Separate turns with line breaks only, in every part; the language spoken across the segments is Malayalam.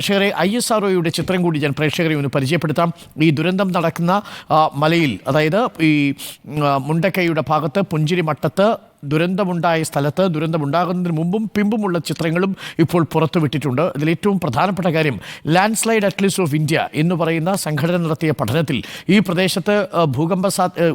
പ്രേക്ഷകരെ ISROയുടെ ചിത്രം കൂടി ഞാൻ പ്രേക്ഷകരെ ഒന്ന് പരിചയപ്പെടുത്താം. ഈ ദുരന്തം നടക്കുന്ന മലയിൽ, അതായത് ഈ മുണ്ടക്കൈയുടെ ഭാഗത്ത് പുഞ്ചിരിമട്ടത്ത് ദുരന്തമുണ്ടായ സ്ഥലത്ത് ദുരന്തമുണ്ടാകുന്നതിന് മുമ്പും പിമ്പുമുള്ള ചിത്രങ്ങളും ഇപ്പോൾ പുറത്തുവിട്ടിട്ടുണ്ട്. ഇതിലേറ്റവും പ്രധാനപ്പെട്ട കാര്യം ലാൻഡ്സ്ലൈഡ് അറ്റ്ലസ് ഓഫ് ഇന്ത്യ എന്ന് പറയുന്ന സംഘടന നടത്തിയ പഠനത്തിൽ ഈ പ്രദേശത്ത്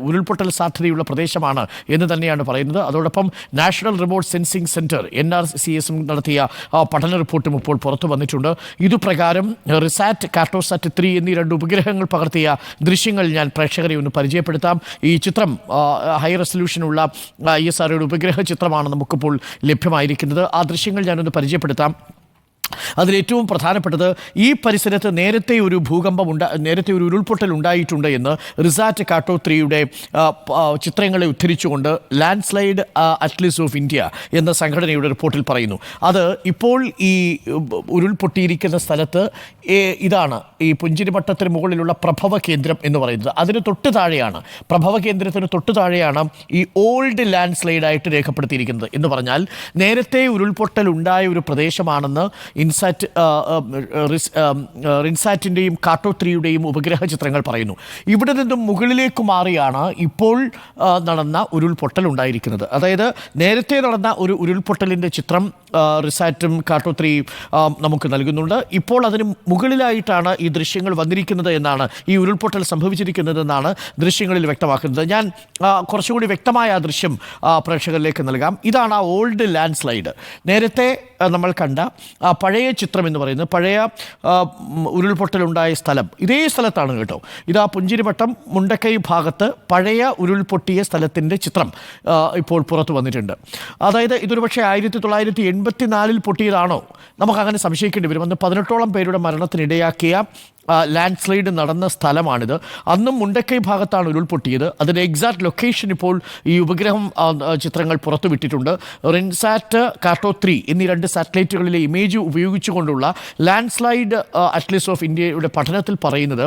ഉരുൾപൊട്ടൽ സാധ്യതയുള്ള പ്രദേശമാണ് എന്ന് തന്നെയാണ് പറയുന്നത്. അതോടൊപ്പം national remote sensing centre NRCS നടത്തിയ പഠന റിപ്പോർട്ടും ഇപ്പോൾ പുറത്തു വന്നിട്ടുണ്ട്. ഇതുപ്രകാരം റിസാറ്റ്, കാർട്ടോസാറ്റ് 3 എന്നീ 2 ഉപഗ്രഹങ്ങൾ പകർത്തിയ ദൃശ്യങ്ങൾ ഞാൻ പ്രേക്ഷകരെ ഒന്ന് പരിചയപ്പെടുത്താം. ഈ ചിത്രം ഹൈ റെസൊല്യൂഷനുള്ള ISRO ഉപഗ്രഹ ചിത്രമാണ് നമുക്കിപ്പോൾ ലഭ്യമായിരിക്കുന്നത്. ആ ദൃശ്യങ്ങൾ ഞാനൊന്ന് പരിചയപ്പെടുത്താം. അതിലേറ്റവും പ്രധാനപ്പെട്ടത് ഈ പരിസരത്ത് നേരത്തെ ഒരു ഉരുൾപൊട്ടൽ ഉണ്ടായിട്ടുണ്ട് എന്ന് റിസാറ്റ് കാട്ടോ 3യുടെ ചിത്രങ്ങളെ ഉദ്ധരിച്ചുകൊണ്ട് ലാൻഡ്സ്ലൈഡ് അറ്റ്ലസ് ഓഫ് ഇന്ത്യ എന്ന സംഘടനയുടെ റിപ്പോർട്ടിൽ പറയുന്നു. അത് ഇപ്പോൾ ഈ ഉരുൾപൊട്ടിയിരിക്കുന്ന സ്ഥലത്ത് ഇതാണ് ഈ പുഞ്ചിരിമട്ടത്തിന് മുകളിലുള്ള പ്രഭവ കേന്ദ്രം എന്ന് പറയുന്നത്. അതിന് തൊട്ട് താഴെയാണ്, പ്രഭവ കേന്ദ്രത്തിന് തൊട്ട് താഴെയാണ് ഈ ഓൾഡ് ലാൻഡ്സ്ലൈഡായിട്ട് രേഖപ്പെടുത്തിയിരിക്കുന്നത്. എന്ന് പറഞ്ഞാൽ നേരത്തെ ഉരുൾപൊട്ടൽ ഉണ്ടായ ഒരു പ്രദേശമാണെന്ന് റിൻസാറ്റിൻ്റെയും കാട്ടോ 3യുടെയും ഉപഗ്രഹ ചിത്രങ്ങൾ പറയുന്നു. ഇവിടെ നിന്നും മുകളിലേക്ക് മാറിയാണ് ഇപ്പോൾ നടന്ന ഉരുൾപൊട്ടൽ ഉണ്ടായിരിക്കുന്നത്. അതായത് നേരത്തെ നടന്ന ഒരു ഉരുൾപൊട്ടലിൻ്റെ ചിത്രം റിസാറ്റും കാട്ടോ 3 നമുക്ക് നൽകുന്നുണ്ട്. ഇപ്പോൾ അതിന് മുകളിലായിട്ടാണ് ഈ ദൃശ്യങ്ങൾ വന്നിരിക്കുന്നത് എന്നാണ്, ഈ ഉരുൾപൊട്ടൽ സംഭവിച്ചിരിക്കുന്നതെന്നാണ് ദൃശ്യങ്ങളിൽ വ്യക്തമാക്കുന്നത്. ഞാൻ കുറച്ചുകൂടി വ്യക്തമായ ആ ദൃശ്യം പ്രേക്ഷകരിലേക്ക് നൽകാം. ഇതാണ് ആ ഓൾഡ് ലാൻഡ് സ്ലൈഡ്. നേരത്തെ നമ്മൾ കണ്ട പഴയ ചിത്രം എന്ന് പറയുന്നത്, പഴയ ഉരുൾപൊട്ടലുണ്ടായ സ്ഥലം ഇതേ സ്ഥലത്താണ് കേട്ടോ. ഇതാ പുഞ്ചിരിമട്ടം മുണ്ടക്കൈ ഭാഗത്ത് പഴയ ഉരുൾപൊട്ടിയ സ്ഥലത്തിൻ്റെ ചിത്രം ഇപ്പോൾ പുറത്തു വന്നിട്ടുണ്ട്. അതായത് ഇതൊരു പക്ഷേ 1984 പൊട്ടിയതാണോ നമുക്കങ്ങനെ സംശയിക്കേണ്ടി വരും. അന്ന് 18ഓളം പേരുടെ മരണത്തിനിടയാക്കിയ ലാൻഡ് സ്ലൈഡ് നടന്ന സ്ഥലമാണിത്. അന്നും മുണ്ടക്കൈ ഭാഗത്താണ് ഉരുൾപൊട്ടിയത്. അതിൻ്റെ എക്സാക്ട് ലൊക്കേഷൻ ഇപ്പോൾ ഈ ഉപഗ്രഹം ചിത്രങ്ങൾ പുറത്തുവിട്ടിട്ടുണ്ട്. റിൻസാറ്റ്, കാട്ടോ 3 എന്നീ 2 സാറ്റലൈറ്റുകളിലെ ഇമേജ് ഉപയോഗിച്ചുകൊണ്ടുള്ള ലാൻഡ് സ്ലൈഡ് അറ്റ്ലസ് ഓഫ് ഇന്ത്യയുടെ പഠനത്തിൽ പറയുന്നത്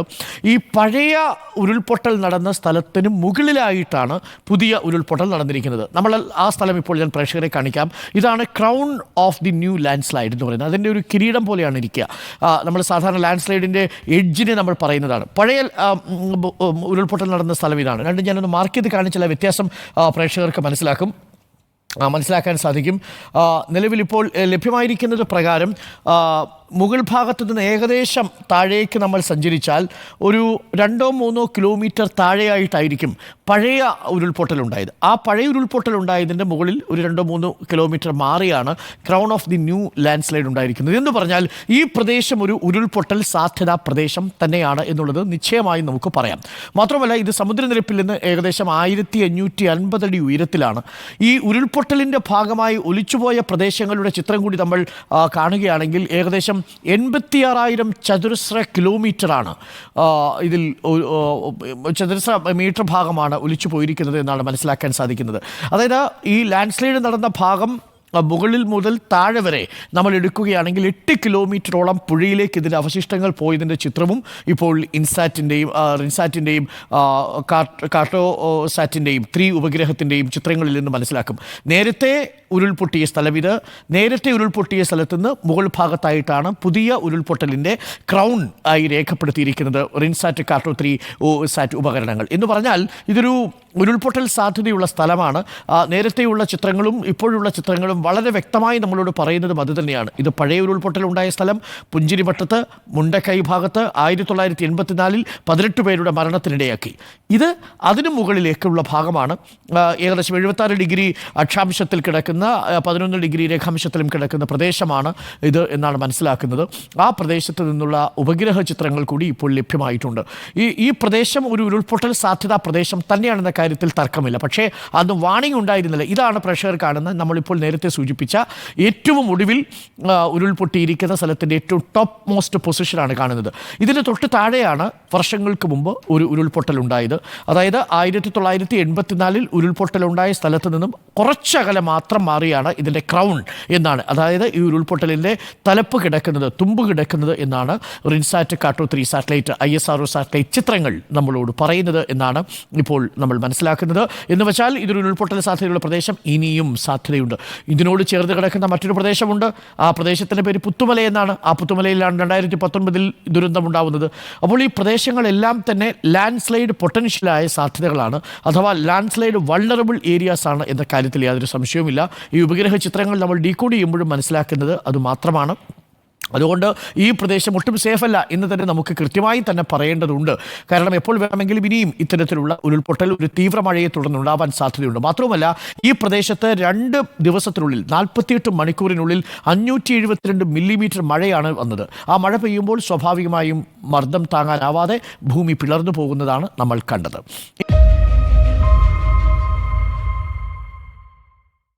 ഈ പഴയ ഉരുൾപൊട്ടൽ നടന്ന സ്ഥലത്തിന് മുകളിലായിട്ടാണ് പുതിയ ഉരുൾപൊട്ടൽ നടന്നിരിക്കുന്നത്. നമ്മൾ ആ സ്ഥലം ഇപ്പോൾ ഞാൻ പ്രേക്ഷകരെ കാണിക്കാം. ഇതാണ് crown of the new land slide എന്ന് പറയുന്നത്. അതിൻ്റെ ഒരു കിരീടം പോലെയാണ് ഇരിക്കുക. നമ്മൾ സാധാരണ ലാൻഡ് സ്ലൈഡിൻ്റെ എഡ്ജിനെ നമ്മൾ പറയുന്നതാണ്. പഴയ ഉരുൾപൊട്ടൽ നടന്ന സ്ഥലം ഇതാണ്. രണ്ടും ഞാനൊന്ന് മാർക്ക് ചെയ്ത് കാണിച്ചാൽ വ്യത്യാസം പ്രേക്ഷകർക്ക് മനസ്സിലാക്കാൻ സാധിക്കും. നിലവിലിപ്പോൾ ലഭ്യമായിരിക്കുന്നത് പ്രകാരം മുകൾ ഭാഗത്തു നിന്ന് ഏകദേശം താഴേക്ക് നമ്മൾ സഞ്ചരിച്ചാൽ ഒരു 2-3 കിലോമീറ്റർ താഴെയായിട്ടായിരിക്കും പഴയ ഉരുൾപൊട്ടലുണ്ടായത്. ആ പഴയ ഉരുൾപൊട്ടലുണ്ടായതിൻ്റെ മുകളിൽ ഒരു 2-3 കിലോമീറ്റർ മാറിയാണ് crown of the new land slide ഉണ്ടായിരിക്കുന്നത്. എന്ന് പറഞ്ഞാൽ ഈ പ്രദേശം ഒരു ഉരുൾപൊട്ടൽ സാധ്യതാ പ്രദേശം തന്നെയാണ് എന്നുള്ളത് നിശ്ചയമായും നമുക്ക് പറയാം. മാത്രമല്ല ഇത് സമുദ്രനിരപ്പിൽ നിന്ന് ഏകദേശം 1550 അടി ഉയരത്തിലാണ്. ഈ ഉരുൾപൊട്ടലിൻ്റെ ഭാഗമായി ഒലിച്ചുപോയ പ്രദേശങ്ങളുടെ ചിത്രം കൂടി നമ്മൾ കാണുകയാണെങ്കിൽ ഏകദേശം 86,000 ചതുരശ്ര കിലോമീറ്ററാണ് ഇതിൽ ചതുരശ്ര മീറ്റർ ഭാഗമാണ് ഒലിച്ചു പോയിരിക്കുന്നത് എന്നാണ് മനസ്സിലാക്കാൻ സാധിക്കുന്നത്. അതായത് ഈ ലാൻഡ് സ്ലൈഡ് നടന്ന ഭാഗം മുകളിൽ മുതൽ താഴെ വരെ നമ്മൾ എടുക്കുകയാണെങ്കിൽ 8 കിലോമീറ്ററോളം പുഴയിലേക്ക് ഇതിൻ്റെ അവശിഷ്ടങ്ങൾ പോയതിൻ്റെ ചിത്രവും ഇപ്പോൾ റിൻസാറ്റിൻ്റെയും കാർട്ടോസാറ്റിൻ്റെയും 3 ഉപഗ്രഹത്തിൻ്റെയും ചിത്രങ്ങളിൽ നിന്ന് മനസ്സിലാക്കും. നേരത്തെ ഉരുൾപൊട്ടിയ സ്ഥലം ഇത്. നേരത്തെ ഉരുൾപൊട്ടിയ സ്ഥലത്ത് നിന്ന് മുകൾ ഭാഗത്തായിട്ടാണ് പുതിയ ഉരുൾപൊട്ടലിൻ്റെ ക്രൗൺ ആയി രേഖപ്പെടുത്തിയിരിക്കുന്നത് റിൻസാറ്റ്, കാട്ടോ 3 സാറ്റ് ഉപകരണങ്ങൾ. എന്ന് പറഞ്ഞാൽ ഇതൊരു ഉരുൾപൊട്ടൽ സാധ്യതയുള്ള സ്ഥലമാണ്. നേരത്തെയുള്ള ചിത്രങ്ങളും ഇപ്പോഴുള്ള ചിത്രങ്ങളും വളരെ വ്യക്തമായി നമ്മളോട് പറയുന്നതും അതുതന്നെയാണ്. ഇത് പഴയ ഉരുൾപൊട്ടലുണ്ടായ സ്ഥലം പുഞ്ചിരിമട്ടത്ത് മുണ്ടക്കൈ ഭാഗത്ത് 1984 18 പേരുടെ മരണത്തിനിടയാക്കി. ഇത് അതിനു മുകളിലേക്കുള്ള ഭാഗമാണ്. ഏകദേശം 76 ഡിഗ്രി അക്ഷാംശത്തിൽ കിടക്കുന്ന 11 ഡിഗ്രി രേഖാംശത്തിലും കിടക്കുന്ന പ്രദേശമാണ് ഇത് എന്നാണ് മനസ്സിലാക്കുന്നത്. ആ പ്രദേശത്ത് നിന്നുള്ള ഉപഗ്രഹ ചിത്രങ്ങൾ കൂടി ഇപ്പോൾ ലഭ്യമായിട്ടുണ്ട്. ഈ പ്രദേശം ഒരു ഉരുൾപൊട്ടൽ സാധ്യതാ പ്രദേശം തന്നെയാണെന്ന കാര്യത്തിൽ തർക്കമില്ല. പക്ഷേ അന്ന് വാണിംഗ് ഉണ്ടായിരുന്നില്ല. ഇതാണ് പ്രേക്ഷകർ കാണുന്നത്. നമ്മളിപ്പോൾ നേരത്തെ സൂചിപ്പിച്ച ഏറ്റവും ഒടുവിൽ ഉരുൾപൊട്ടിയിരിക്കുന്ന സ്ഥലത്തിൻ്റെ ഏറ്റവും ടോപ്പ് മോസ്റ്റ് പൊസിഷനാണ് കാണുന്നത്. ഇതിന് തൊട്ട് താഴെയാണ് വർഷങ്ങൾക്ക് മുമ്പ് ഒരു ഉരുൾപൊട്ടൽ ഉണ്ടായത്. അതായത് 1984 ഉരുൾപൊട്ടലുണ്ടായ സ്ഥലത്ത് നിന്നും കുറച്ചകലെ മാത്രം മാറിയാണ് ഇതിൻ്റെ ക്രൗൺ എന്നാണ്. അതായത് ഈ ഉരുൾപൊട്ടലിൻ്റെ തലപ്പ് കിടക്കുന്നത്, തുമ്പ് കിടക്കുന്നത് എന്നാണ് റിൻസാറ്റ്, കാട്ടോ 3 സാറ്റലൈറ്റ്, ISRO സാറ്റലൈറ്റ് ചിത്രങ്ങൾ നമ്മളോട് പറയുന്നത് എന്നാണ് ഇപ്പോൾ നമ്മൾ മനസ്സിലാക്കുന്നത്. എന്ന് വെച്ചാൽ ഇതൊരു ഉരുൾപൊട്ടൽ സാധ്യതയുള്ള പ്രദേശം ഇനിയും സാധ്യതയുണ്ട്. ഇതിനോട് ചേർന്ന് കിടക്കുന്ന മറ്റൊരു പ്രദേശമുണ്ട്. ആ പ്രദേശത്തിൻ്റെ പേര് പുത്തുമല എന്നാണ്. ആ പുത്തുമലയിലാണ് 2019 ദുരന്തമുണ്ടാവുന്നത്. അപ്പോൾ ഈ പ്രദേശങ്ങളെല്ലാം തന്നെ ലാൻഡ് സ്ലൈഡ് പൊട്ടൻഷ്യലായ സാധ്യതകളാണ്, അഥവാ ലാൻഡ് സ്ലൈഡ് വൾണറബിൾ ഏരിയാസ് ആണ് എന്ന കാര്യത്തിൽ യാതൊരു സംശയവുമില്ല. ഈ ഉപഗ്രഹ ചിത്രങ്ങൾ നമ്മൾ ഡീകോഡ് ചെയ്യുമ്പോഴും മനസ്സിലാക്കുന്നത് അതുമാത്രമാണ്. അതുകൊണ്ട് ഈ പ്രദേശം ഒട്ടും സേഫല്ല എന്ന് തന്നെ നമുക്ക് കൃത്യമായി തന്നെ പറയേണ്ടതുണ്ട്. കാരണം എപ്പോൾ വേണമെങ്കിലും ഇനിയും ഇത്തരത്തിലുള്ള ഉരുൾപൊട്ടൽ ഒരു തീവ്ര മഴയെ തുടർന്നുണ്ടാവാൻ സാധ്യതയുണ്ട്. മാത്രവുമല്ല, ഈ പ്രദേശത്ത് 2 ദിവസത്തിനുള്ളിൽ 48 മണിക്കൂറിനുള്ളിൽ 572 മില്ലിമീറ്റർ മഴയാണ് വന്നത്. ആ മഴ പെയ്യുമ്പോൾ സ്വാഭാവികമായും മർദ്ദം താങ്ങാനാവാതെ ഭൂമി പിളർന്നു പോകുന്നതാണ് നമ്മൾ കണ്ടത്.